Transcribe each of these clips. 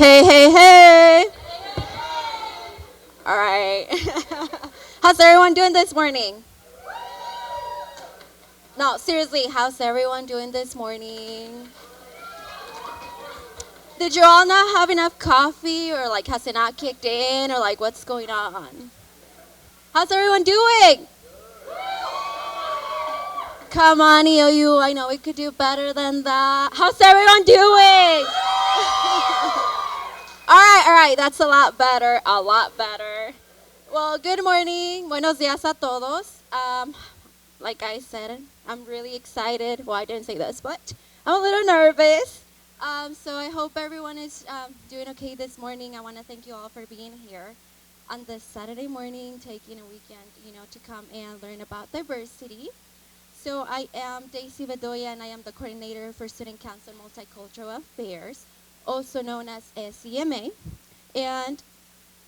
Hey, hey, hey. All right. How's everyone doing this morning? No, seriously, how's everyone doing this morning? Did you all not have enough coffee, or like has it not kicked in, or like what's going on? How's everyone doing? Come on, EOU, I know we could do better than that. How's everyone doing? All right, that's a lot better, a lot better. Well, good morning, buenos días a todos. Like I said, I'm really excited. Well, I didn't say this, but I'm a little nervous. So I hope everyone is doing okay this morning. I want to thank you all for being here on this Saturday morning, taking a weekend, to come and learn about diversity. So I am Daisy Bedoya, and I am the coordinator for Student Council Multicultural Affairs, also known as SCMA. And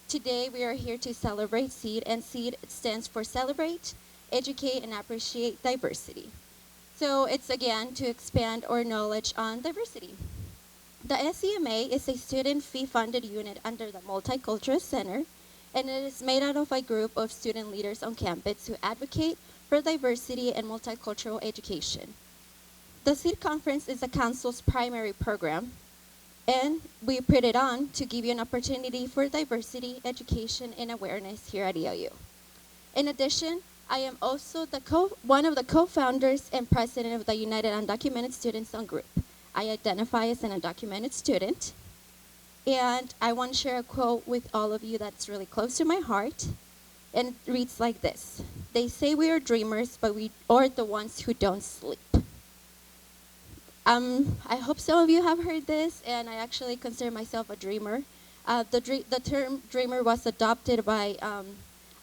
today we are here to celebrate C.E.A.D, and C.E.A.D stands for Celebrate, Educate, and Appreciate Diversity. So it's again to expand our knowledge on diversity. The SCMA is a student fee-funded unit under the Multicultural Center, and it is made out of a group of student leaders on campus who advocate for diversity and multicultural education. The C.E.A.D conference is the council's primary program, and we put it on to give you an opportunity for diversity, education, and awareness here at EOU. In addition, I am also one of the co-founders and president of the United Undocumented Students on Group. I identify as an undocumented student, and I want to share a quote with all of you that's really close to my heart, and it reads like this: "They say we are dreamers, but we are the ones who don't sleep." I hope some of you have heard this, and I actually consider myself a dreamer. The term dreamer was adopted by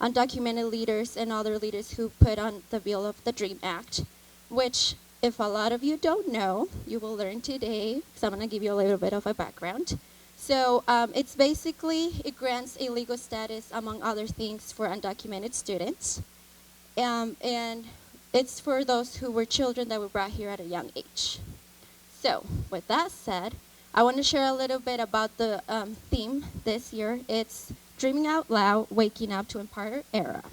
undocumented leaders and other leaders who put on the bill of the DREAM Act, which, if a lot of you don't know, you will learn today, because I'm going to give you a little bit of a background. So it's basically, it grants a legal status, among other things, for undocumented students. And it's for those who were children that were brought here at a young age. So with that said, I want to share a little bit about the theme this year. It's Dreaming Out Loud, Waking Up to Empire Era.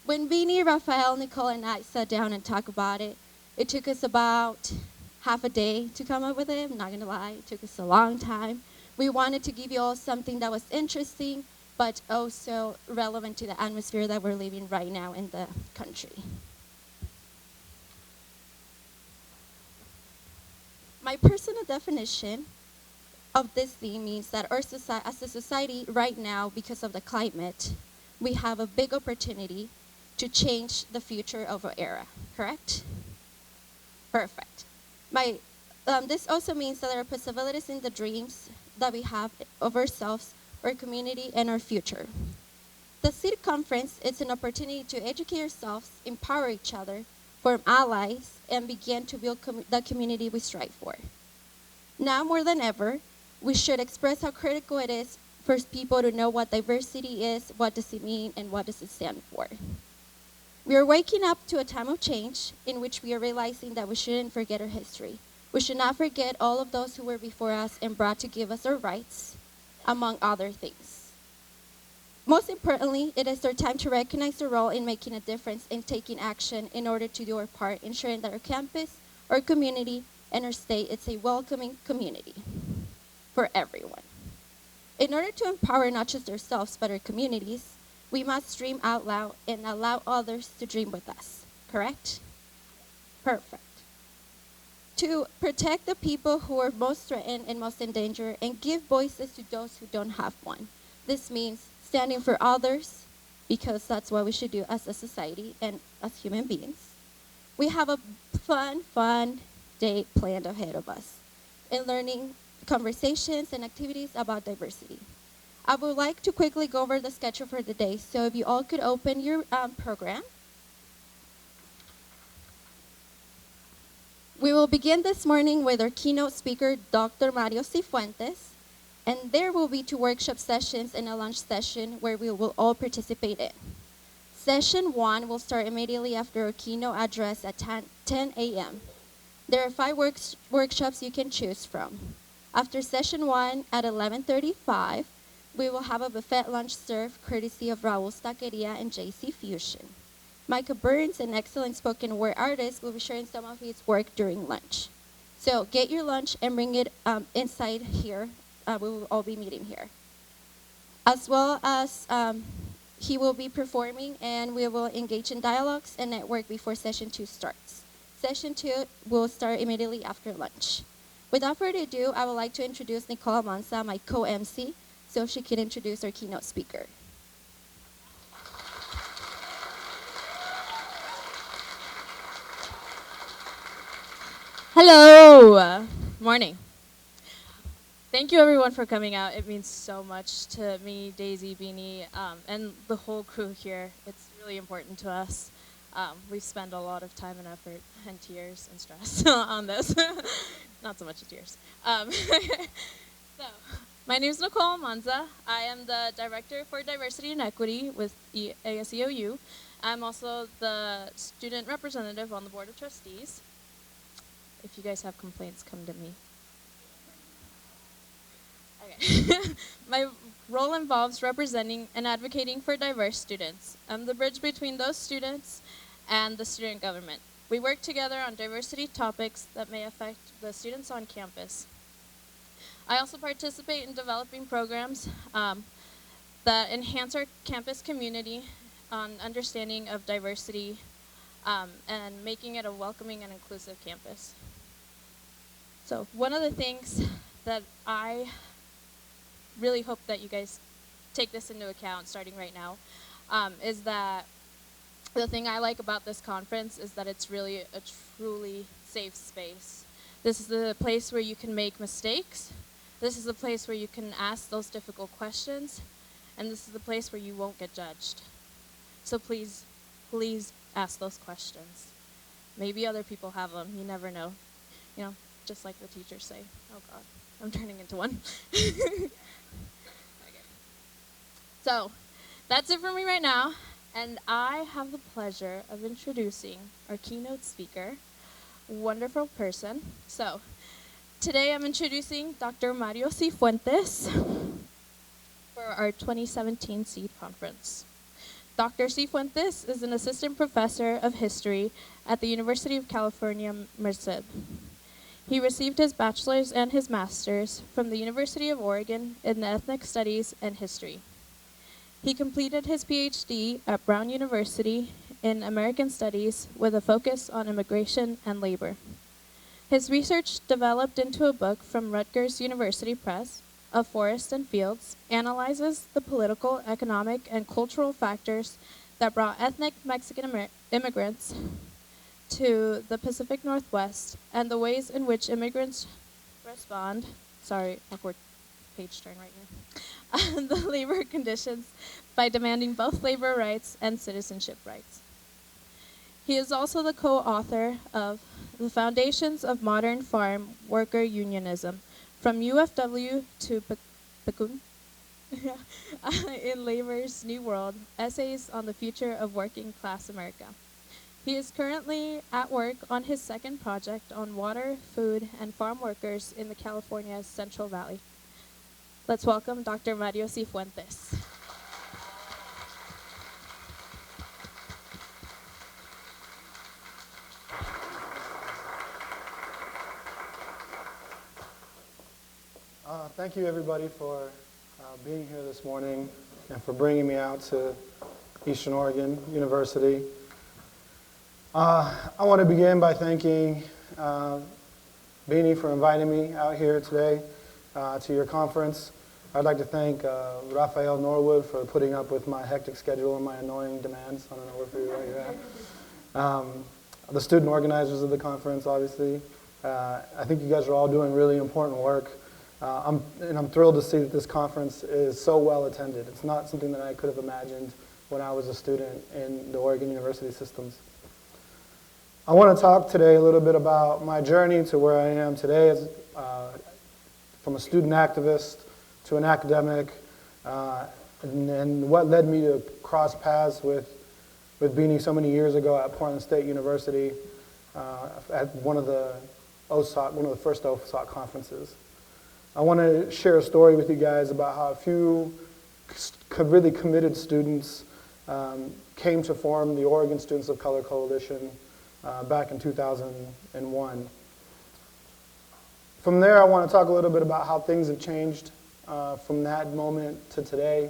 When Beanie, Rafael, Nicole, and I sat down and talked about it, it took us about half a day to come up with it. I'm not going to lie, it took us a long time. We wanted to give you all something that was interesting, but also relevant to the atmosphere that we're living right now in the country. My personal definition of this theme means that as a society right now, because of the climate, we have a big opportunity to change the future of our era, correct? Perfect. This also means that there are possibilities in the dreams that we have of ourselves, our community, and our future. The C.E.A.D conference is an opportunity to educate ourselves, empower each other, form allies, and begin to build the community we strive for. Now more than ever, we should express how critical it is for people to know what diversity is, what does it mean, and what does it stand for. We are waking up to a time of change in which we are realizing that we shouldn't forget our history. We should not forget all of those who were before us and brought to give us our rights, among other things. Most importantly, it is our time to recognize our role in making a difference and taking action in order to do our part, ensuring that our campus, our community, and our state is a welcoming community for everyone. In order to empower not just ourselves, but our communities, we must dream out loud and allow others to dream with us, correct? Perfect. To protect the people who are most threatened and most in danger and give voices to those who don't have one. This means standing for others, because that's what we should do as a society and as human beings. We have a fun day planned ahead of us in learning conversations and activities about diversity. I would like to quickly go over the schedule for the day, so if you all could open your program. We will begin this morning with our keynote speaker, Dr. Mario Sifuentez, and there will be 2 workshop sessions and a lunch session where we will all participate in. Session 1 will start immediately after our keynote address at 10 a.m. There are 5 workshops you can choose from. After session 1 at 11:35, we will have a buffet lunch served courtesy of Raul's Taqueria and JC Fusion. Micah Burns, an excellent spoken word artist, will be sharing some of his work during lunch. So get your lunch and bring it inside here. We will all be meeting here. As well as he will be performing, and we will engage in dialogues and network before session 2 starts. Session 2 will start immediately after lunch. Without further ado, I would like to introduce Nicole Monza, my co-MC, so she can introduce our keynote speaker. Hello, morning. Thank you everyone for coming out. It means so much to me, Daisy, Beanie, and the whole crew here. It's really important to us. We spend a lot of time and effort and tears and stress on this. Not so much tears. So, my name is Nicole Monza. I am the Director for Diversity and Equity with EOU. I'm also the student representative on the Board of Trustees. If you guys have complaints, come to me. Okay. My role involves representing and advocating for diverse students. I'm the bridge between those students and the student government. We work together on diversity topics that may affect the students on campus. I also participate in developing programs that enhance our campus community on understanding of diversity and making it a welcoming and inclusive campus. So one of the things that I really hope that you guys take this into account starting right now is that the thing I like about this conference is that it's really a truly safe space. This is the place where you can make mistakes. This is the place where you can ask those difficult questions. And this is the place where you won't get judged. So please, please ask those questions. Maybe other people have them. You never know. You know, just like the teachers say. Oh God, I'm turning into one. Okay. So that's it for me right now. And I have the pleasure of introducing our keynote speaker, wonderful person. So today I'm introducing Dr. Mario Sifuentez for our 2017 C.E.A.D conference. Dr. Sifuentez is an assistant professor of history at the University of California, Merced. He received his bachelor's and his master's from the University of Oregon in ethnic studies and history. He completed his Ph.D. at Brown University in American Studies with a focus on immigration and labor. His research developed into a book from Rutgers University Press, Of Forests and Fields, analyzes the political, economic, and cultural factors that brought ethnic Mexican immigrants to the Pacific Northwest and the ways in which immigrants respond, sorry, awkward page turn right here, the labor conditions by demanding both labor rights and citizenship rights. He is also the co-author of The Foundations of Modern Farm Worker Unionism, From UFW to couldnt in Labor's New World, Essays on the Future of Working Class America. He is currently at work on his second project on water, food, and farm workers in the California Central Valley. Let's welcome Dr. Mario Sifuentez. Thank you, everybody, for being here this morning and for bringing me out to Eastern Oregon University. I want to begin by thanking Beanie for inviting me out here today to your conference. I'd like to thank Raphael Norwood for putting up with my hectic schedule and my annoying demands. I don't know where you're at. The student organizers of the conference, obviously. I think you guys are all doing really important work. I'm thrilled to see that this conference is so well attended. It's not something that I could have imagined when I was a student in the Oregon University systems. I want to talk today a little bit about my journey to where I am today as, from a student activist to an academic, and what led me to cross paths with Beanie so many years ago at Portland State University at one of the first OSOC conferences. I want to share a story with you guys about how a few really committed students came to form the Oregon Students of Color Coalition back in 2001. From there, I want to talk a little bit about how things have changed from that moment to today,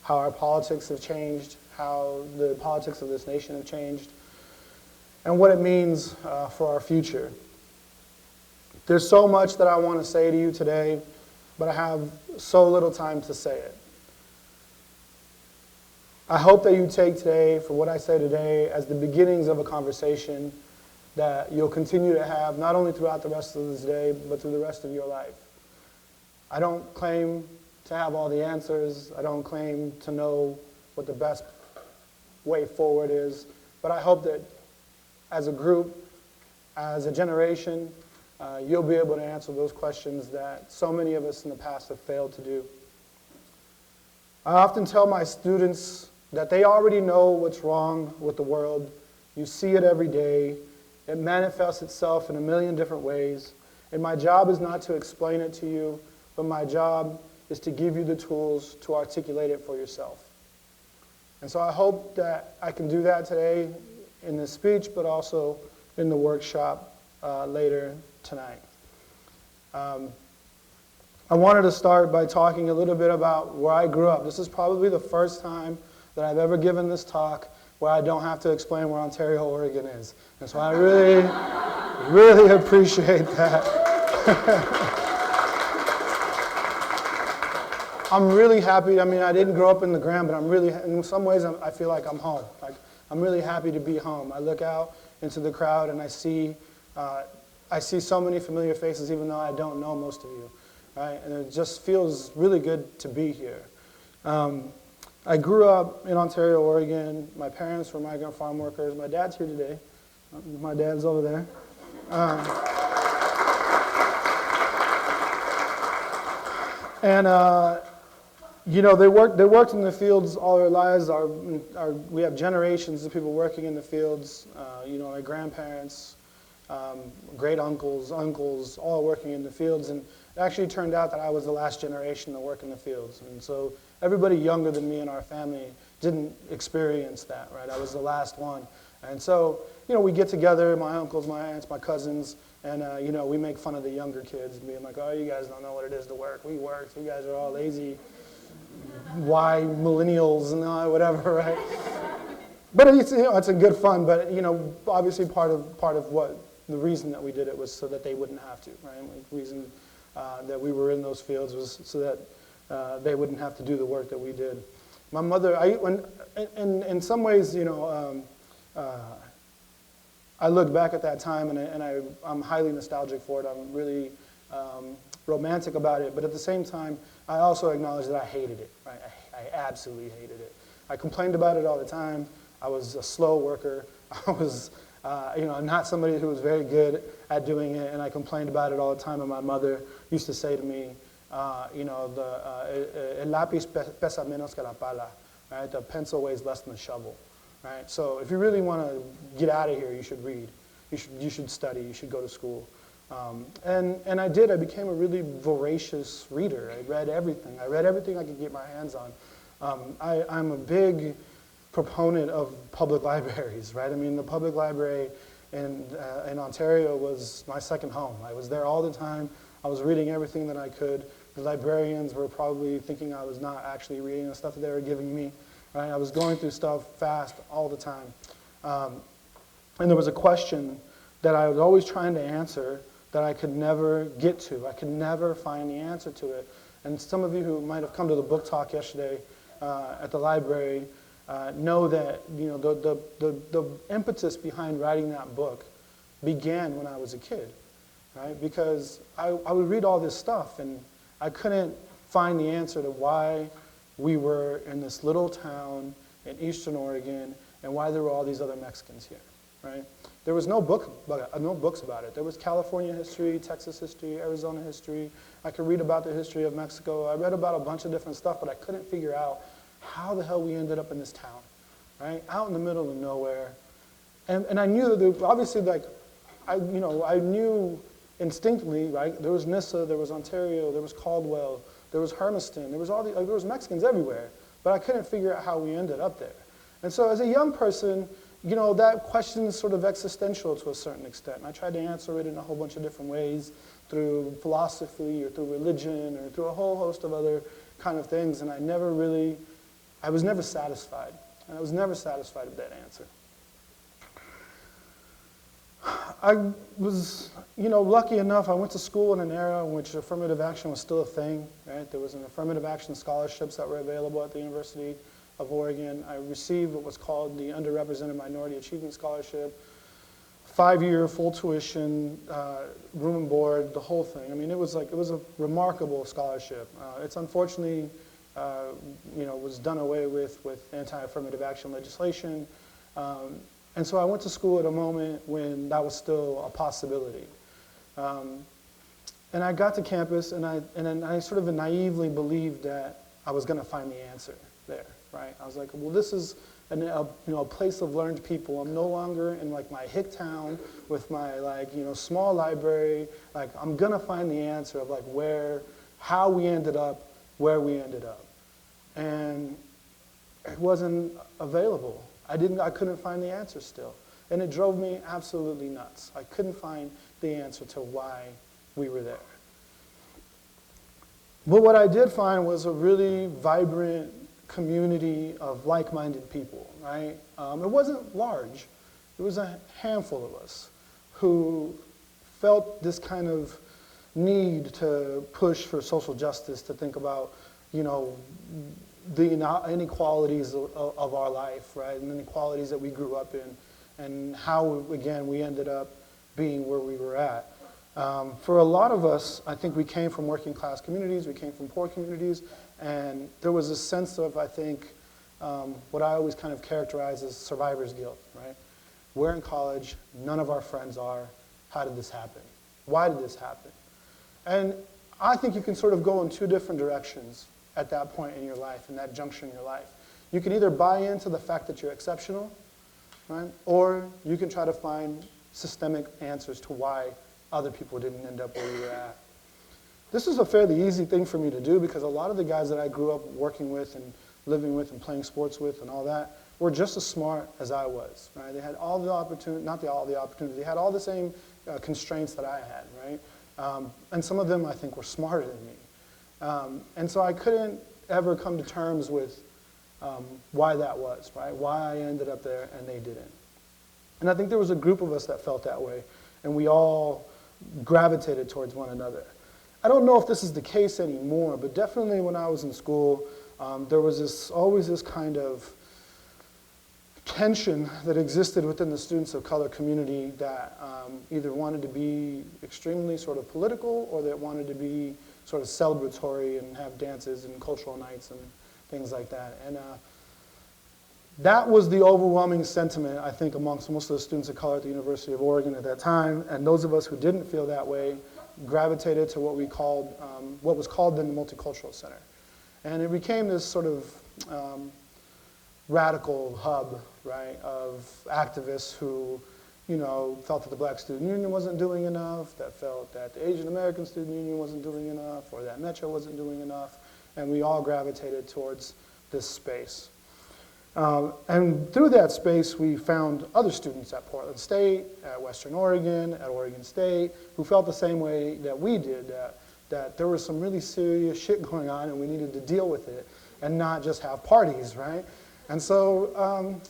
how our politics have changed, how the politics of this nation have changed, and what it means for our future. There's so much that I want to say to you today, but I have so little time to say it. I hope that you take today, for what I say today, as the beginnings of a conversation that you'll continue to have, not only throughout the rest of this day, but through the rest of your life. I don't claim to have all the answers. I don't claim to know what the best way forward is, but I hope that as a group, as a generation, you'll be able to answer those questions that so many of us in the past have failed to do. I often tell my students that they already know what's wrong with the world. You see it every day. It manifests itself in a million different ways. And my job is not to explain it to you, but my job is to give you the tools to articulate it for yourself. And so I hope that I can do that today in this speech, but also in the workshop later tonight. I wanted to start by talking a little bit about where I grew up. This is probably the first time that I've ever given this talk where I don't have to explain where Ontario, Oregon is. And so I really, really appreciate that. I'm really happy. I mean, I didn't grow up in the Grand, but I'm really, in some ways, I feel like I'm home. Like, I'm really happy to be home. I look out into the crowd and I see so many familiar faces, even though I don't know most of you, right? And it just feels really good to be here. I grew up in Ontario, Oregon. My parents were migrant farm workers. My dad's here today. My dad's over there. You know, they worked in the fields all their lives. We have generations of people working in the fields. You know, my grandparents, great uncles, all working in the fields. And it actually turned out that I was the last generation to work in the fields. And so everybody younger than me in our family didn't experience that, right? I was the last one. And so, you know, we get together, my uncles, my aunts, my cousins, and, you know, we make fun of the younger kids, being like, oh, you guys don't know what it is to work. We work. You guys are all lazy. Why millennials and whatever, right? But it's, you know, it's a good fun. But, you know, obviously part of what the reason that we did it was so that they wouldn't have to, right? Like, the reason that we were in those fields was so that they wouldn't have to do the work that we did. My mother, in some ways, you know, I look back at that time and I'm highly nostalgic for it. I'm really romantic about it, but at the same time, I also acknowledge that I hated it. Right? I absolutely hated it. I complained about it all the time. I was a slow worker. I was, you know, not somebody who was very good at doing it, and I complained about it all the time. And my mother used to say to me, you know, el lápiz pesa menos que la pala, right? The pencil weighs less than the shovel, right? So if you really want to get out of here, you should read. You should study. You should go to school. And I did. I became a really voracious reader. I read everything. I read everything I could get my hands on. I'm a big proponent of public libraries, right? I mean, the public library in Ontario was my second home. I was there all the time. I was reading everything that I could. The librarians were probably thinking I was not actually reading the stuff that they were giving me, right? I was going through stuff fast all the time. And there was a question that I was always trying to answer that I could never get to. I could never find the answer to it. And some of you who might have come to the book talk yesterday at the library know that, you know, the impetus behind writing that book began when I was a kid, right? Because I would read all this stuff and I couldn't find the answer to why we were in this little town in Eastern Oregon and why there were all these other Mexicans here, right? There was no books about it. There was California history, Texas history, Arizona history. I could read about the history of Mexico. I read about a bunch of different stuff, but I couldn't figure out how the hell we ended up in this town, right? Out in the middle of nowhere. And I knew that obviously, like, I knew instinctively, right, there was Nissa, there was Ontario, there was Caldwell, there was Hermiston, there was Mexicans everywhere, but I couldn't figure out how we ended up there. And so as a young person, you know, that question is sort of existential to a certain extent. And I tried to answer it in a whole bunch of different ways, through philosophy or through religion or through a whole host of other kind of things, and I was never satisfied. And I was never satisfied with that answer. I was, you know, lucky enough, I went to school in an era in which affirmative action was still a thing, right? There was an affirmative action scholarships that were available at the University of Oregon. I received what was called the Underrepresented Minority Achievement Scholarship, 5-year full tuition, room and board, the whole thing. I mean, it was a remarkable scholarship. It's unfortunately, you know, was done away with anti-affirmative action legislation. And so I went to school at a moment when that was still a possibility. And I got to campus, and then I sort of naively believed that I was going to find the answer there, right? I was like, well, this is a place of learned people. I'm no longer in like my hick town with my small library. Like, I'm going to find the answer of like how we ended up where we ended up. And it wasn't available. I couldn't find the answer still. And it drove me absolutely nuts. I couldn't find the answer to why we were there. But what I did find was a really vibrant community of like-minded people, right? It wasn't large. It was a handful of us who felt this kind of need to push for social justice, to think about, you know, the inequalities of our life, right? And the inequalities that we grew up in, and how, again, we ended up being where we were at. For a lot of us, I think we came from working class communities, we came from poor communities, and there was a sense of, I think, what I always kind of characterize as survivor's guilt, right? We're in college, none of our friends are. How did this happen? Why did this happen? And I think you can sort of go in two different directions at that point in your life, in that juncture in your life. You can either buy into the fact that you're exceptional, right? Or you can try to find systemic answers to why other people didn't end up where you were at. This was a fairly easy thing for me to do because a lot of the guys that I grew up working with and living with and playing sports with and all that were just as smart as I was, right? They had all the opportunity, all the opportunity, they had all the same constraints that I had, right? And some of them, I think, were smarter than me. And so I couldn't ever come to terms with why that was, right? Why I ended up there and they didn't. And I think there was a group of us that felt that way, and we all gravitated towards one another. I don't know if this is the case anymore, but definitely when I was in school, there was always this kind of tension that existed within the students of color community that either wanted to be extremely sort of political or that wanted to be sort of celebratory and have dances and cultural nights and things like that. And that was the overwhelming sentiment, I think, amongst most of the students of color at the University of Oregon at that time. And those of us who didn't feel that way gravitated to what was called then the Multicultural Center. And it became this sort of radical hub, right, of activists who, you know, felt that the Black Student Union wasn't doing enough, that felt that the Asian American Student Union wasn't doing enough, or that Metro wasn't doing enough, and we all gravitated towards this space. And through that space, we found other students at Portland State, at Western Oregon, at Oregon State, who felt the same way that we did, that there was some really serious shit going on and we needed to deal with it and not just have parties, right? And so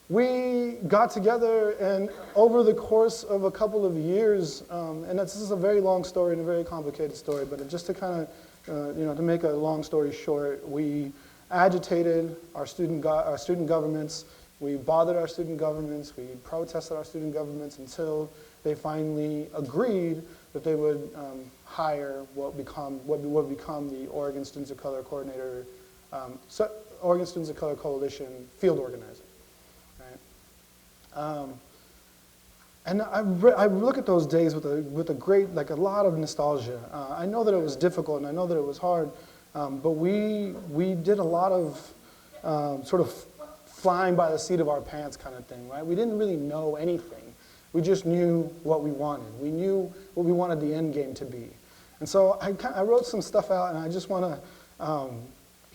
we got together, and over the course of a couple of years, and this is a very long story and a very complicated story, but just to kind of, to make a long story short, we agitated our student governments, we bothered our student governments, we protested our student governments until they finally agreed that they would hire what would become the Oregon Students of Color Coordinator, Oregon Students of Color Coalition field organizer. Right? And I look at those days with a lot of nostalgia. I know that it was difficult and I know that it was hard, but we did a lot of sort of flying by the seat of our pants kind of thing, right? We didn't really know anything. We just knew what we wanted. We knew what we wanted the end game to be. And so I wrote some stuff out, and I just want to,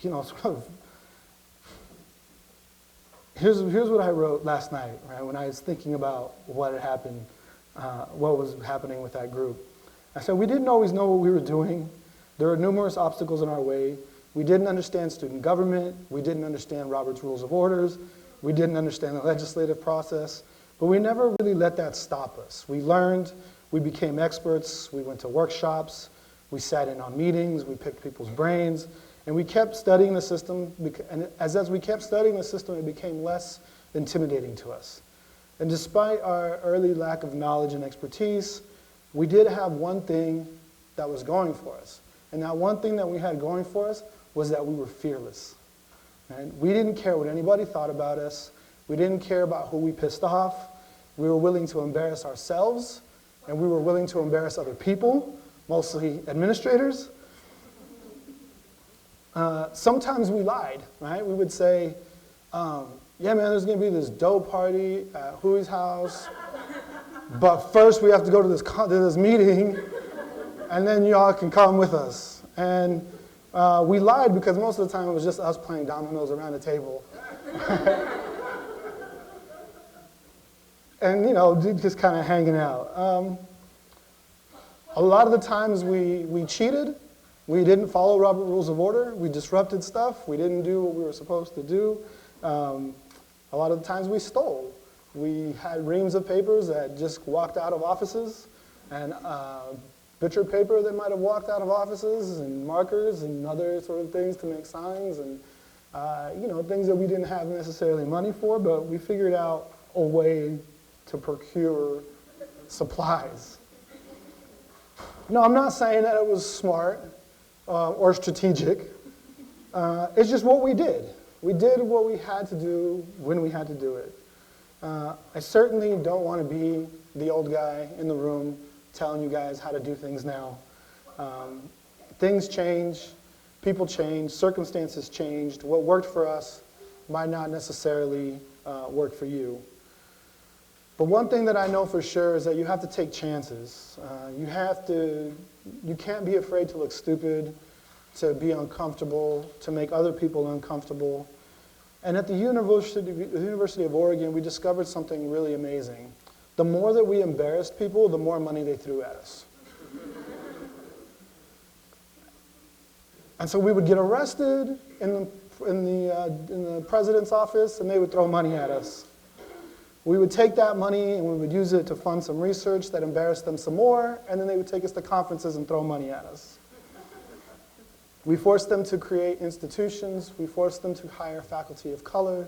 sort of, here's what I wrote last night, right, when I was thinking about what had happened, what was happening with that group. I said, we didn't always know what we were doing. There were numerous obstacles in our way. We didn't understand student government. We didn't understand Robert's Rules of Orders. We didn't understand the legislative process. But we never really let that stop us. We learned. We became experts. We went to workshops. We sat in on meetings. We picked people's brains. And we kept studying the system. And as we kept studying the system, it became less intimidating to us. And despite our early lack of knowledge and expertise, we did have one thing that was going for us. And that one thing that we had going for us was that we were fearless. Right? We didn't care what anybody thought about us. We didn't care about who we pissed off. We were willing to embarrass ourselves, and we were willing to embarrass other people, mostly administrators. Sometimes we lied, right? We would say, yeah, man, there's going to be this dope party at Huey's house, but first we have to go to this meeting, and then y'all can come with us. And we lied because most of the time it was just us playing dominoes around the table. And, just kind of hanging out. A lot of the times we cheated. We didn't follow Robert's Rules of Order. We disrupted stuff. We didn't do what we were supposed to do. A lot of the times we stole. We had reams of papers that just walked out of offices, and picture paper that might have walked out of offices, and markers and other sort of things to make signs, and things that we didn't have necessarily money for, but we figured out a way to procure supplies. No, I'm not saying that it was smart or strategic. It's just what we did. We did what we had to do when we had to do it. I certainly don't want to be the old guy in the room telling you guys how to do things now. Things change, people change, circumstances changed. What worked for us might not necessarily work for you. But one thing that I know for sure is that you have to take chances. You can't be afraid to look stupid, to be uncomfortable, to make other people uncomfortable. And at the University of Oregon, we discovered something really amazing. The more that we embarrassed people, the more money they threw at us. And so we would get arrested in the president's office, and they would throw money at us. We would take that money and we would use it to fund some research that embarrassed them some more, and then they would take us to conferences and throw money at us. We forced them to create institutions. We forced them to hire faculty of color.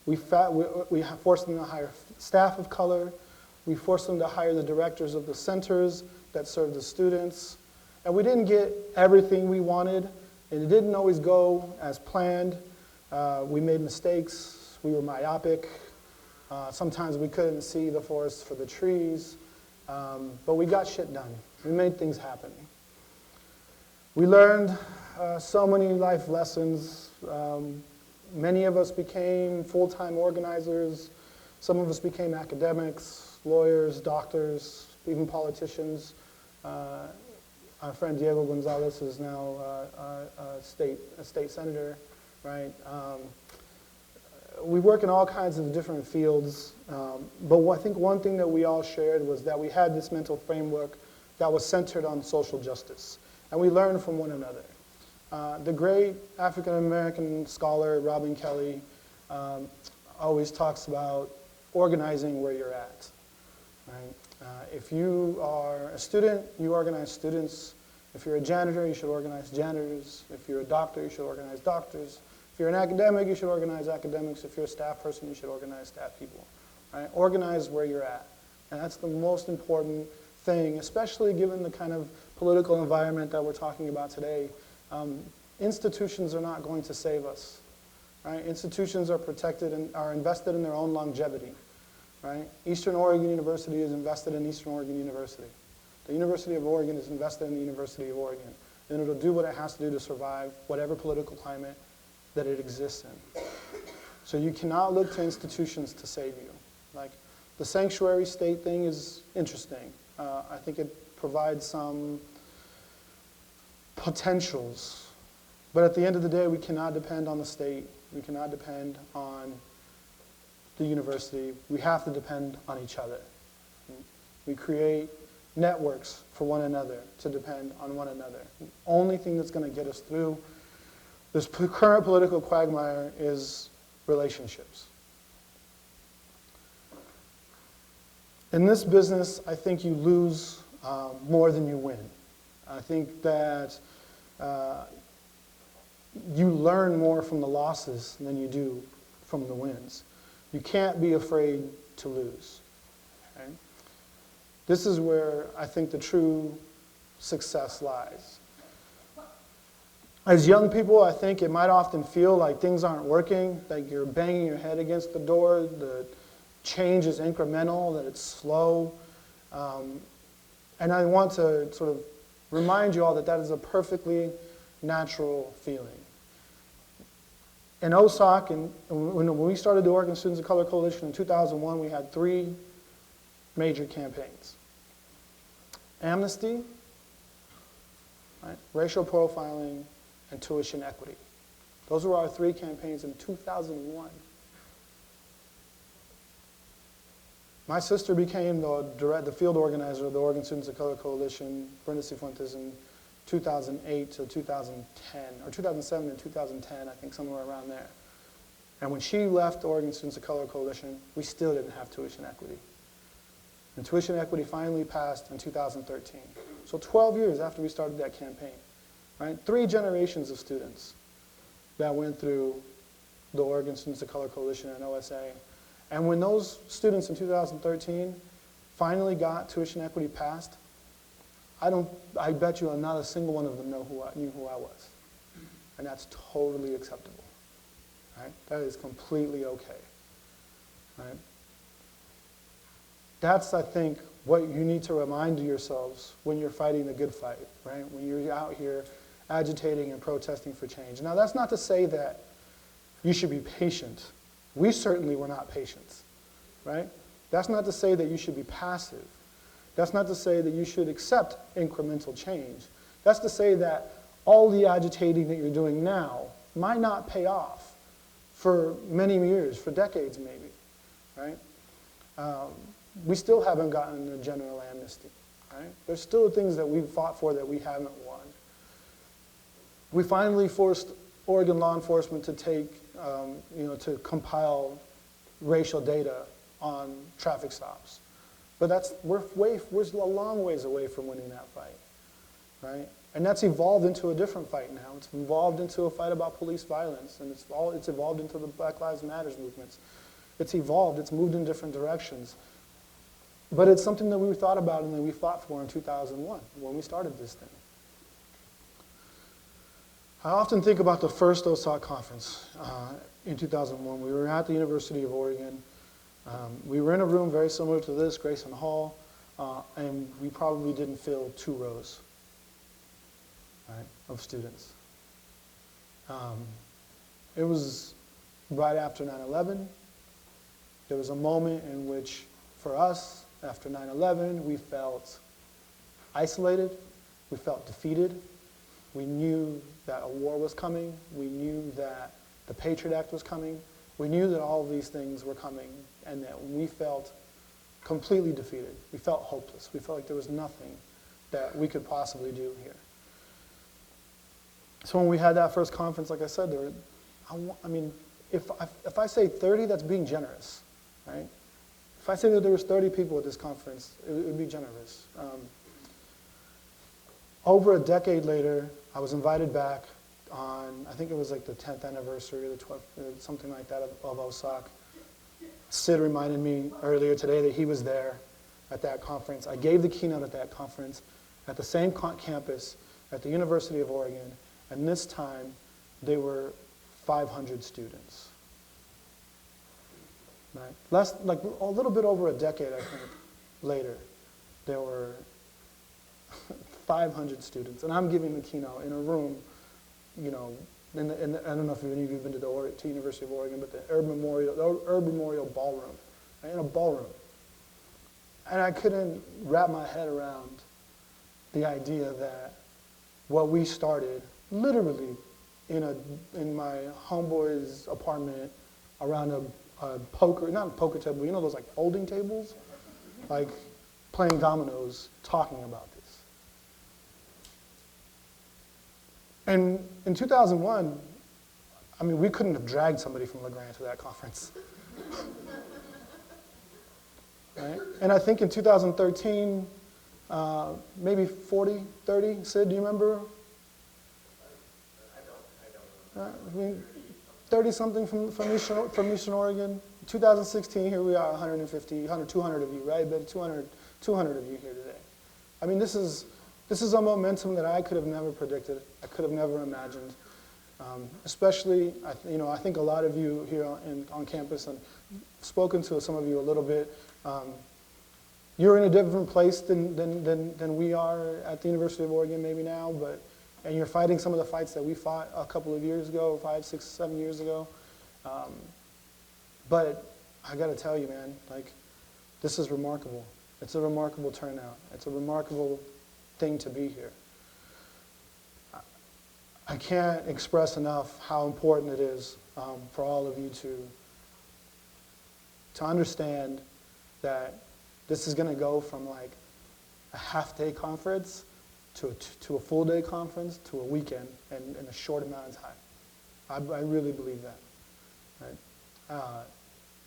We forced them to hire staff of color. We forced them to hire the directors of the centers that serve the students. And we didn't get everything we wanted, and it didn't always go as planned. We made mistakes. We were myopic. Sometimes we couldn't see the forest for the trees. But we got shit done. We made things happen. We learned so many life lessons. Many of us became full-time organizers. Some of us became academics, lawyers, doctors, even politicians. Our friend Diego Gonzalez is now a state senator, right? We work in all kinds of different fields, but I think one thing that we all shared was that we had this mental framework that was centered on social justice, and we learned from one another. The great African-American scholar, Robin Kelley, always talks about organizing where you're at, right? If you are a student, you organize students. If you're a janitor, you should organize janitors. If you're a doctor, you should organize doctors. If you're an academic, you should organize academics. If you're a staff person, you should organize staff people, right? Organize where you're at. And that's the most important thing, especially given the kind of political environment that we're talking about today. Institutions are not going to save us, right? Institutions are protected and are invested in their own longevity, right? Eastern Oregon University is invested in Eastern Oregon University. The University of Oregon is invested in the University of Oregon, and it'll do what it has to do to survive whatever political climate that it exists in. So you cannot look to institutions to save you. Like, The sanctuary state thing is interesting. I think it provides some potentials. But at the end of the day, we cannot depend on the state. We cannot depend on the university. We have to depend on each other. We create networks for one another to depend on one another. The only thing that's going to get us through this current political quagmire is relationships. In this business, I think you lose more than you win. I think that you learn more from the losses than you do from the wins. You can't be afraid to lose. Okay? This is where I think the true success lies. As young people, I think it might often feel like things aren't working, like you're banging your head against the door, the change is incremental, that it's slow. And I want to sort of remind you all that that is a perfectly natural feeling. In OSOC, and when we started the Oregon Students of Color Coalition in 2001, we had 3 major campaigns. Amnesty, right, racial profiling, and tuition equity. Those were our 3 campaigns in 2001. My sister became the field organizer of the Oregon Students of Color Coalition, Brenda Sifuentez, in 2008 to 2010, or 2007 and 2010, I think somewhere around there. And when she left the Oregon Students of Color Coalition, we still didn't have tuition equity. And tuition equity finally passed in 2013. So 12 years after we started that campaign, right? 3 generations of students that went through the Oregon Students of Color Coalition and OSA. And when those students in 2013 finally got tuition equity passed, I bet you not a single one of them knew who I was. And that's totally acceptable. Right? That is completely okay. Right? That's, I think, what you need to remind yourselves when you're fighting the good fight, right? When you're out here agitating and protesting for change. Now, that's not to say that you should be patient. We certainly were not patient, right? That's not to say that you should be passive. That's not to say that you should accept incremental change. That's to say that all the agitating that you're doing now might not pay off for many years, for decades maybe, right? We still haven't gotten a general amnesty, right? There's still things that we've fought for that we haven't won. We finally forced Oregon law enforcement to take, to compile racial data on traffic stops. But we're a long ways away from winning that fight, right? And that's evolved into a different fight now. It's evolved into a fight about police violence, and it's evolved into the Black Lives Matter movements. It's evolved, it's moved in different directions. But it's something that we thought about and that we fought for in 2001 when we started this thing. I often think about the first OSOC conference in 2001. We were at the University of Oregon. We were in a room very similar to this, Grayson Hall, and we probably didn't fill 2 rows, right, of students. It was right after 9/11. There was a moment in which, for us, after 9/11, we felt isolated, we felt defeated. We knew that a war was coming. We knew that the Patriot Act was coming. We knew that all of these things were coming, and that we felt completely defeated. We felt hopeless. We felt like there was nothing that we could possibly do here. So when we had that first conference, like I said, if I say 30, that's being generous, right? If I say that there was 30 people at this conference, it would be generous. Over a decade later, I was invited back on, I think it was like the 10th anniversary or the 12th, something like that of OSOC. Sid reminded me earlier today that he was there at that conference. I gave the keynote at that conference at the same campus at the University of Oregon, and this time there were 500 students. Right? Like a little bit over a decade, I think, later, there were 500 students, and I'm giving the keynote in a room, I don't know if any of you have been to the University of Oregon, but the Herb Memorial Ballroom, right? In a ballroom, And I couldn't wrap my head around the idea that what we started literally in my homeboy's apartment around a poker, not a poker table, you know those like folding tables? Like playing dominoes, talking about this. And in 2001, I mean, we couldn't have dragged somebody from LeGrand to that conference. Right? And I think in 2013, maybe 40, 30, Sid, do you remember? I mean, 30-something from Eastern Oregon. 2016, here we are, 150, 100, 200 of you, right? But 200 of you here today. I mean, this is a momentum that I could have never predicted. I could have never imagined. Especially, I think a lot of you here on campus, and spoken to some of you a little bit, you're in a different place than we are at the University of Oregon maybe now, and you're fighting some of the fights that we fought a couple of years ago, 5, 6, 7 years ago. But I got to tell you, man, like, this is remarkable. It's a remarkable turnout. It's a remarkable thing to be here. I can't express enough how important it is for all of you to understand that this is going to go from like a half-day conference to a full-day conference to a weekend in a short amount of time. I really believe that. Right?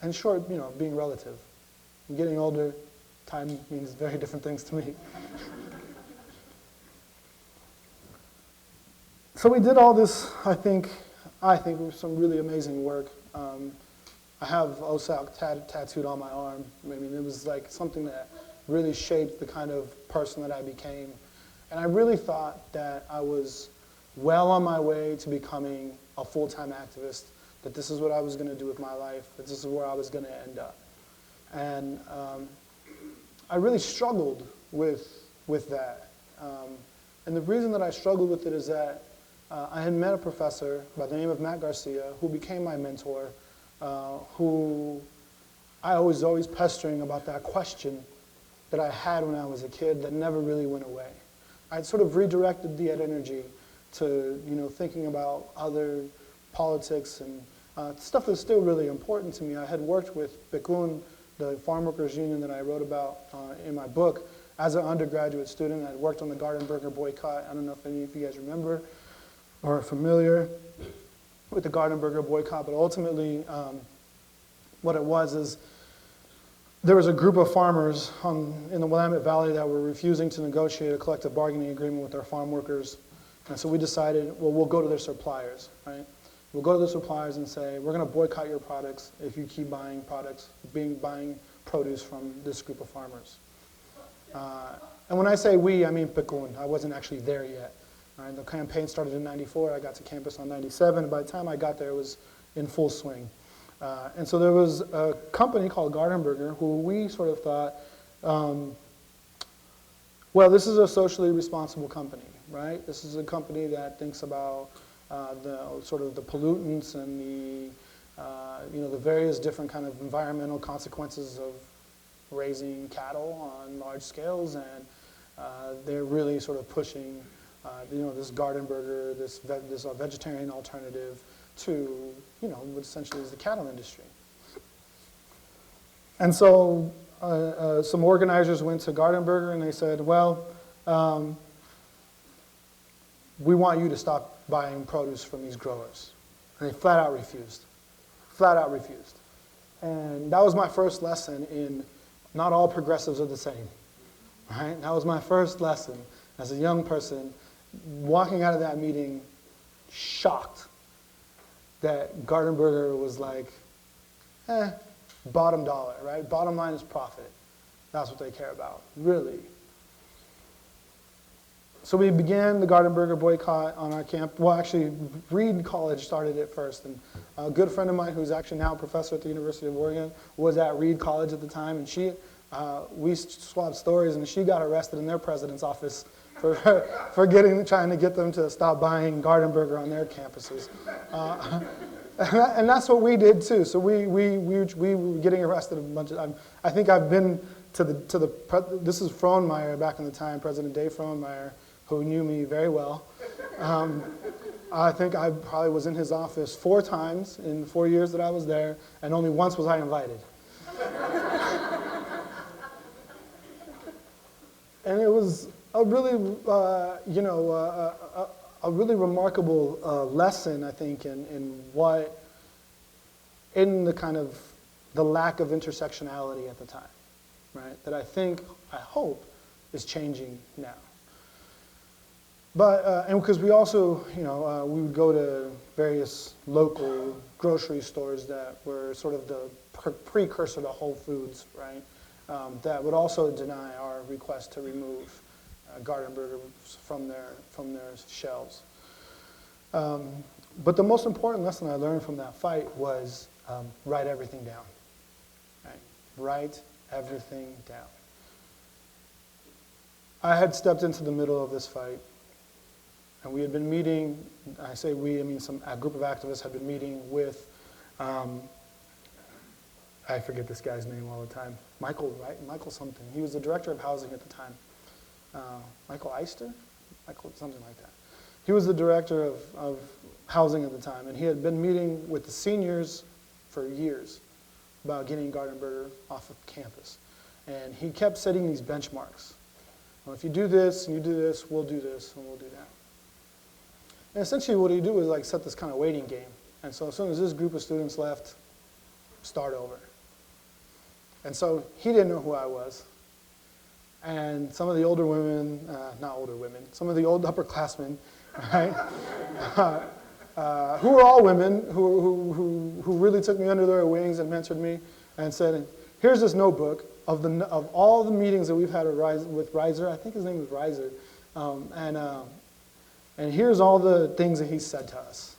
And short, being relative. I'm getting older. Time means very different things to me. So we did all this, I think some really amazing work. I have OSAC tattooed on my arm. I mean, it was like something that really shaped the kind of person that I became. And I really thought that I was well on my way to becoming a full-time activist, that this is what I was going to do with my life, that this is where I was going to end up. And I really struggled with that. And the reason that I struggled with it is that I had met a professor by the name of Matt Garcia who became my mentor, who I was always pestering about that question that I had when I was a kid that never really went away. I'd sort of redirected the energy to thinking about other politics and stuff that's still really important to me. I had worked with Bekun, the farm workers union that I wrote about in my book, as an undergraduate student. I'd worked on the Gardenburger boycott. I don't know if any of you guys remember or are familiar with the Gardenburger boycott, but ultimately what it was is there was a group of farmers in the Willamette Valley that were refusing to negotiate a collective bargaining agreement with their farm workers. And so we decided, well, we'll go to their suppliers, right? We'll go to the suppliers and say, we're going to boycott your products if you keep buying buying produce from this group of farmers. And when I say we, I mean Bekun. I wasn't actually there yet. Right? The campaign started in '94. I got to campus on '97. By the time I got there, it was in full swing. And so there was a company called Gardenburger who we sort of thought, well, this is a socially responsible company, right? This is a company that thinks about the pollutants and the various different kind of environmental consequences of raising cattle on large scales, and they're really sort of pushing this Gardenburger, this vegetarian alternative to what essentially is the cattle industry. And so some organizers went to Gardenburger and they said, well, we want you to stop buying produce from these growers. And they flat out refused. Flat out refused. And that was my first lesson in not all progressives are the same. Right? That was my first lesson as a young person, walking out of that meeting shocked that Gardenburger was like, bottom dollar, right? Bottom line is profit. That's what they care about, really. So we began the Gardenburger boycott on our camp. Well, actually, Reed College started it first. And a good friend of mine who's actually now a professor at the University of Oregon was at Reed College at the time. And we swapped stories, and she got arrested in their president's office for trying to get them to stop buying Gardenburger on their campuses. And that's what we did too. So we were getting arrested a bunch of times. I think I've been this is Frohnmeyer back in the time, President Dave Frohnmeyer, who knew me very well. I think I probably was in his office 4 times in the 4 years that I was there, and only once was I invited. And it was a really, a really remarkable lesson, I think, in the kind of the lack of intersectionality at the time, right? That I hope, is changing now. But, and because we also, we would go to various local grocery stores that were sort of the precursor to Whole Foods, right? That would also deny our request to remove garden burgers from their shelves. But the most important lesson I learned from that fight was write everything down. Right? Write everything down. I had stepped into the middle of this fight, and we had been meeting, I say we, I mean a group of activists had been meeting with, I forget this guy's name all the time, Michael something. He was the director of housing at the time. Michael Eister? Something like that. He was the director of housing at the time, and he had been meeting with the seniors for years about getting Garden Burger off of campus. And he kept setting these benchmarks. Well, if you do this and you do this, we'll do this and we'll do that. And essentially what he do is like set this kind of waiting game. And so as soon as this group of students left, start over. And so he didn't know who I was. And some of the older women, not older women, some of the old upperclassmen, right, who were all women, who really took me under their wings and mentored me and said, here's this notebook of all the meetings that we've had with Reiser. I think his name was Reiser. And here's all the things that he said to us.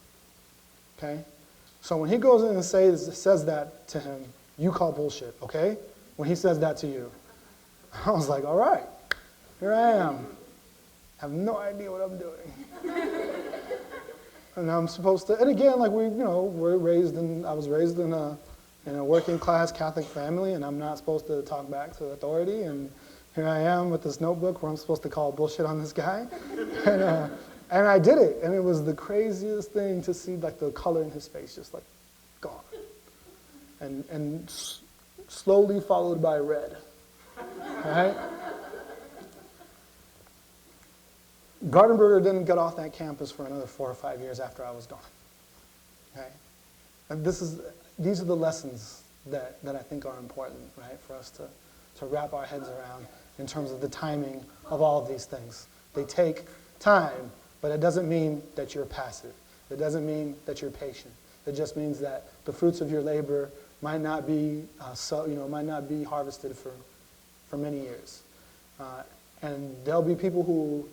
Okay? So when he goes in and says that to him, you call bullshit, okay? When he says that to you. I was like, all right, here I am. I have no idea what I'm doing. And I'm supposed to, and again, like I was raised in a working class Catholic family, and I'm not supposed to talk back to authority, and here I am with this notebook where I'm supposed to call bullshit on this guy. And I did it, and it was the craziest thing to see, like the color in his face just like gone. And slowly followed by red. Right? Garden Burger didn't get off that campus for another 4 or 5 years after I was gone. Okay? And these are the lessons that I think are important, right, for us to wrap our heads around in terms of the timing of all of these things. They take time, but it doesn't mean that you're passive. It doesn't mean that you're patient. It just means that the fruits of your labor might not be harvested for many years, and there'll be people who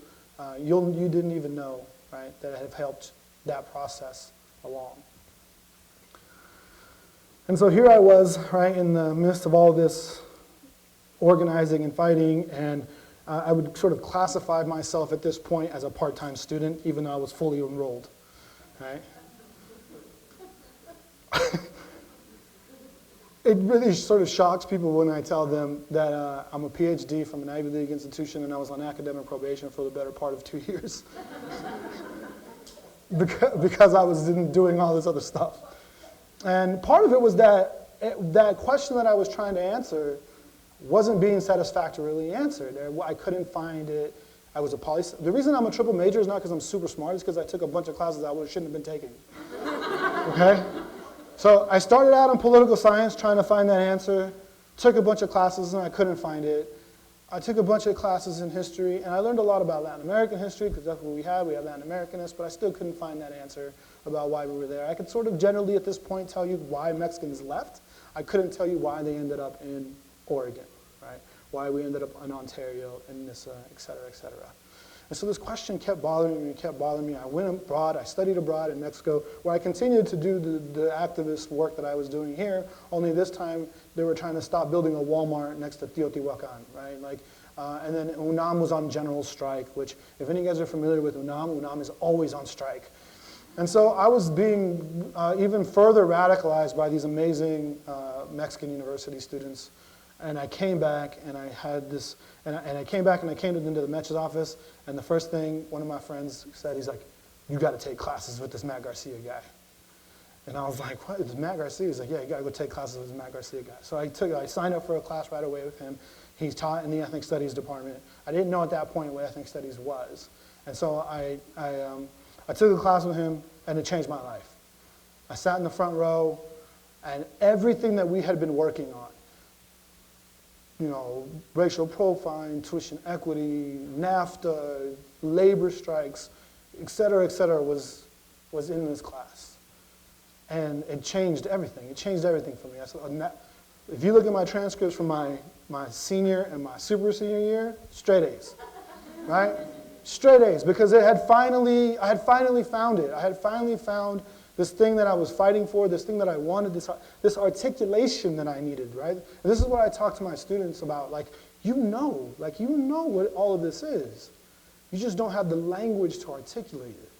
you didn't even know, right, that have helped that process along. And so here I was, right, in the midst of all this organizing and fighting, and I would sort of classify myself at this point as a part-time student, even though I was fully enrolled, right? It really sort of shocks people when I tell them that I'm a Ph.D. from an Ivy League institution and I was on academic probation for the better part of 2 years. because I was doing all this other stuff. And part of it was that question that I was trying to answer wasn't being satisfactorily answered. I couldn't find it. I was the reason I'm a triple major is not because I'm super smart, it's because I took a bunch of classes I shouldn't have been taking. Okay? So I started out in political science trying to find that answer, took a bunch of classes and I couldn't find it. I took a bunch of classes in history and I learned a lot about Latin American history because that's what we had Latin Americanists, but I still couldn't find that answer about why we were there. I could sort of generally at this point tell you why Mexicans left. I couldn't tell you why they ended up in Oregon, right? Why we ended up in Ontario and this, et cetera, et cetera. And so this question kept bothering me, I went abroad, I studied abroad in Mexico, where I continued to do the activist work that I was doing here, only this time they were trying to stop building a Walmart next to Teotihuacan, right? And then UNAM was on general strike, which if any of you guys are familiar with UNAM is always on strike. And so I was being even further radicalized by these amazing Mexican university students. And I came back and I had this, and I came back and I came into the Merced office, and the first thing one of my friends said, he's like, you got to take classes with this Matt Garcia guy. And I was like, what, it's Matt Garcia? He's like, yeah, you got to go take classes with this Matt Garcia guy. So I signed up for a class right away with him. He taught in the ethnic studies department. I didn't know at that point what ethnic studies was. And so I took a class with him, and it changed my life. I sat in the front row, and everything that we had been working on, you know, racial profiling, tuition equity, NAFTA, labor strikes, et cetera, was in this class. And it changed everything. It changed everything for me. If you look at my transcripts from my senior and my super senior year, straight A's, right? Straight A's, because I had finally found it. I had finally found this thing that I was fighting for, this thing that I wanted, this articulation that I needed, right? And this is what I talk to my students about. Like, you know what all of this is. You just don't have the language to articulate it.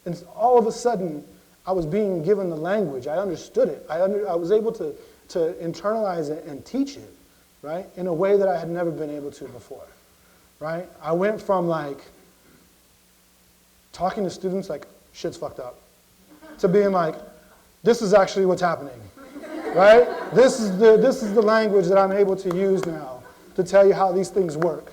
And all of a sudden, I was being given the language. I understood it. I was able to internalize it and teach it, right, in a way that I had never been able to before, right? I went from like talking to students like, shit's fucked up, to being like, this is actually what's happening, right? This is the language that I'm able to use now to tell you how these things work,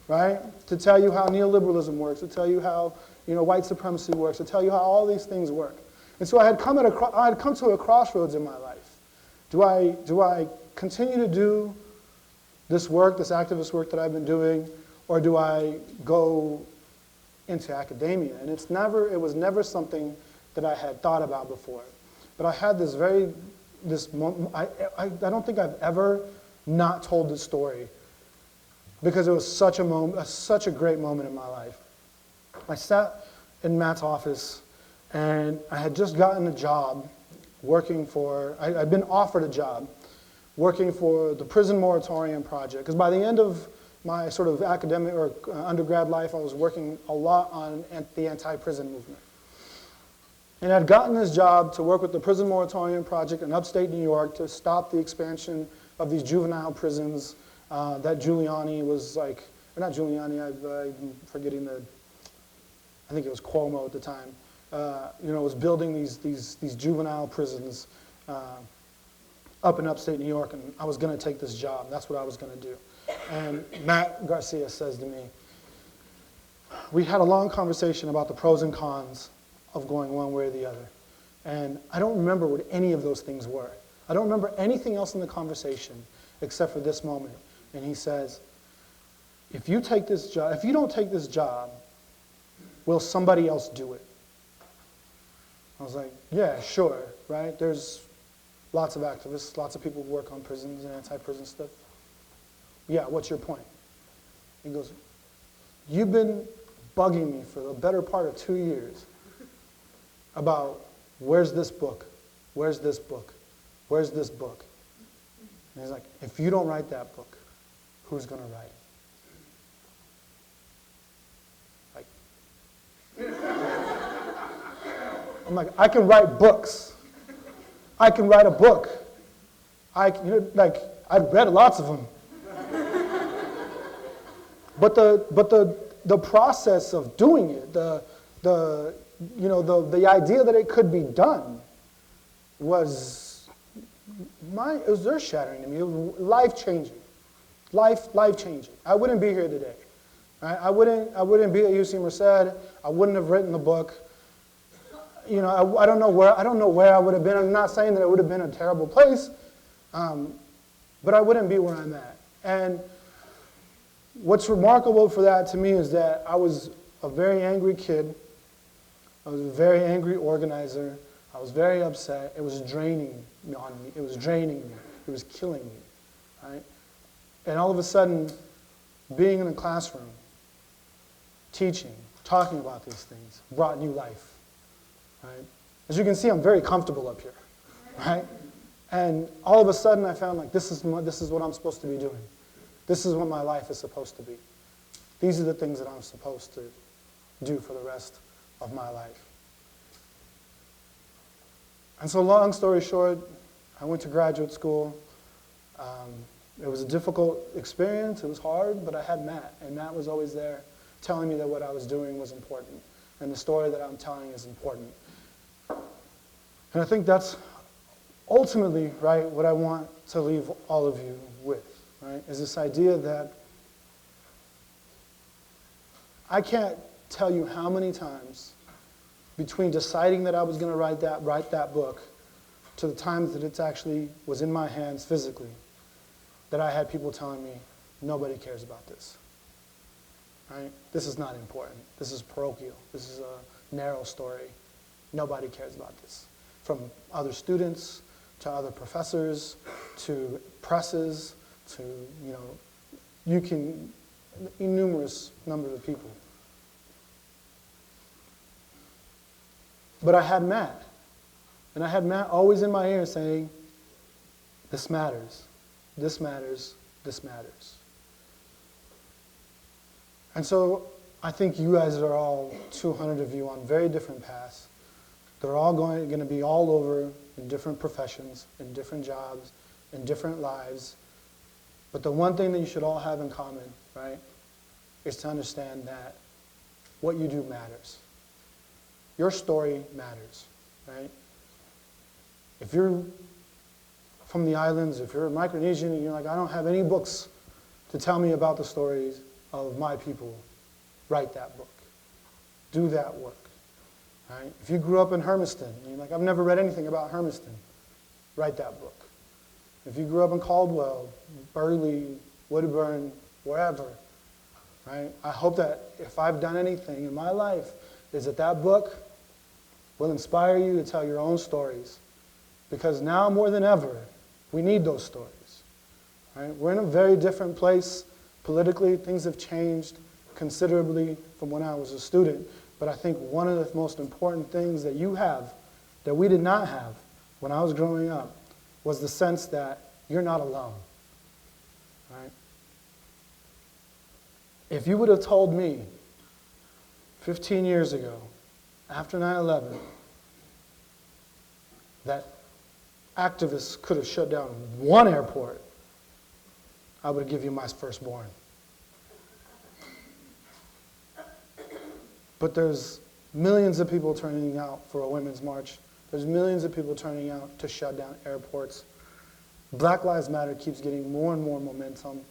right? To tell you how neoliberalism works, to tell you how, you know, white supremacy works, to tell you how all these things work. And so I had come to a crossroads in my life. Do I continue to do this work, this activist work that I've been doing, or do I go into academia? And it was never something that I had thought about before. But I had I don't think I've ever not told this story, because it was such a great moment in my life. I sat in Matt's office, and I had just gotten a job working for, I'd been offered a job working for the prison moratorium project, because by the end of my sort of academic or undergrad life, I was working a lot on the anti-prison movement. And I'd gotten this job to work with the prison moratorium project in upstate New York to stop the expansion of these juvenile prisons that Giuliani was like, or not Giuliani, I'm forgetting I think it was Cuomo at the time, was building these juvenile prisons up in upstate New York, and I was going to take this job. That's what I was going to do. And Matt Garcia says to me, we had a long conversation about the pros and cons of going one way or the other. And I don't remember what any of those things were. I don't remember anything else in the conversation except for this moment. And he says, if you don't take this job, will somebody else do it? I was like, yeah, sure, right? There's lots of activists, lots of people who work on prisons and anti-prison stuff. Yeah, what's your point? He goes, you've been bugging me for the better part of 2 years about where's this book? Where's this book? Where's this book? And he's like, if you don't write that book, who's going to write? I'm like, I can write books. I can write a book. I've read lots of them. But the process of doing it, the idea that it could be done was earth-shattering to me. It was life-changing. Life-changing. I wouldn't be here today. Right? I wouldn't be at UC Merced. I wouldn't have written the book. You know, I don't know where I would have been. I'm not saying that it would have been a terrible place, but I wouldn't be where I'm at. And what's remarkable for that to me is that I was a very angry kid. I was a very angry organizer. I was very upset. It was draining on me. It was draining me. It was killing me, right? And all of a sudden, being in a classroom, teaching, talking about these things, brought new life. Right? As you can see, I'm very comfortable up here, right? And all of a sudden, I found like this is what I'm supposed to be doing. This is what my life is supposed to be. These are the things that I'm supposed to do for the rest of my life. And so, long story short, I went to graduate school. It was a difficult experience, it was hard, but I had Matt, and Matt was always there telling me that what I was doing was important, and the story that I'm telling is important. And I think that's ultimately, right, what I want to leave all of you with, right, is this idea that I can't tell you how many times between deciding that I was going to write that book to the times that it actually was in my hands physically, that I had people telling me, nobody cares about this. Right? This is not important. This is parochial. This is a narrow story. Nobody cares about this. From other students to other professors to presses to, innumerous numbers of people. But I had Matt. And I had Matt always in my ear saying, this matters. This matters. This matters. And so I think you guys are all 200 of you on very different paths. They're all going to be all over in different professions, in different jobs, in different lives. But the one thing that you should all have in common, right, is to understand that what you do matters. Your story matters, right? If you're from the islands, if you're a Micronesian and you're like, I don't have any books to tell me about the stories of my people, write that book. Do that work. Right? If you grew up in Hermiston and you're like, I've never read anything about Hermiston, write that book. If you grew up in Caldwell, Burley, Woodburn, wherever, right? I hope that if I've done anything in my life, is that that book will inspire you to tell your own stories. Because now more than ever, we need those stories. Right? We're in a very different place politically. Things have changed considerably from when I was a student. But I think one of the most important things that you have, that we did not have when I was growing up, was the sense that you're not alone. Right? If you would have told me 15 years ago, after 9/11, that activists could have shut down one airport, I would give you my firstborn. But there's millions of people turning out for a women's march. There's millions of people turning out to shut down airports. Black Lives Matter keeps getting more and more momentum.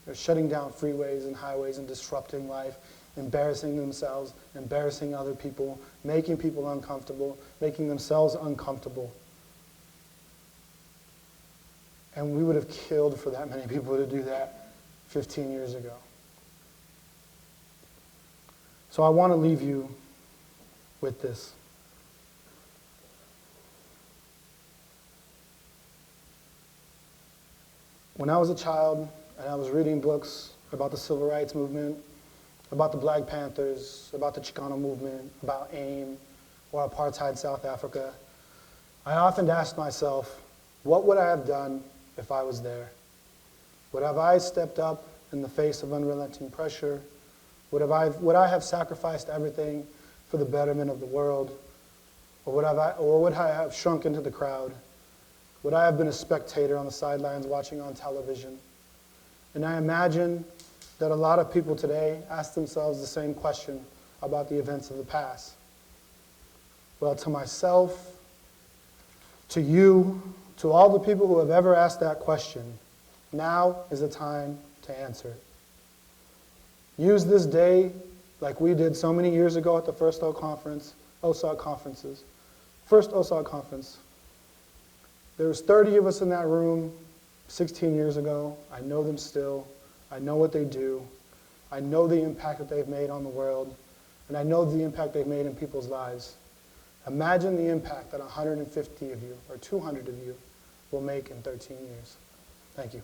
They're shutting down freeways and highways and disrupting life, embarrassing themselves, embarrassing other people, making people uncomfortable, making themselves uncomfortable. And we would have killed for that many people to do that 15 years ago. So I want to leave you with this. When I was a child and I was reading books about the Civil Rights Movement, about the Black Panthers, about the Chicano movement, about AIM, or apartheid South Africa, I often asked myself, what would I have done if I was there? Would I have stepped up in the face of unrelenting pressure? Would I have sacrificed everything for the betterment of the world? Or would I have shrunk into the crowd? Would I have been a spectator on the sidelines watching on television? And I imagine that a lot of people today ask themselves the same question about the events of the past. Well, to myself, to you, to all the people who have ever asked that question, now is the time to answer it. Use this day like we did so many years ago at the first OSOG conferences. First OSOG conference. There was 30 of us in that room 16 years ago. I know them still. I know what they do. I know the impact that they've made on the world. And I know the impact they've made in people's lives. Imagine the impact that 150 of you or 200 of you will make in 13 years. Thank you.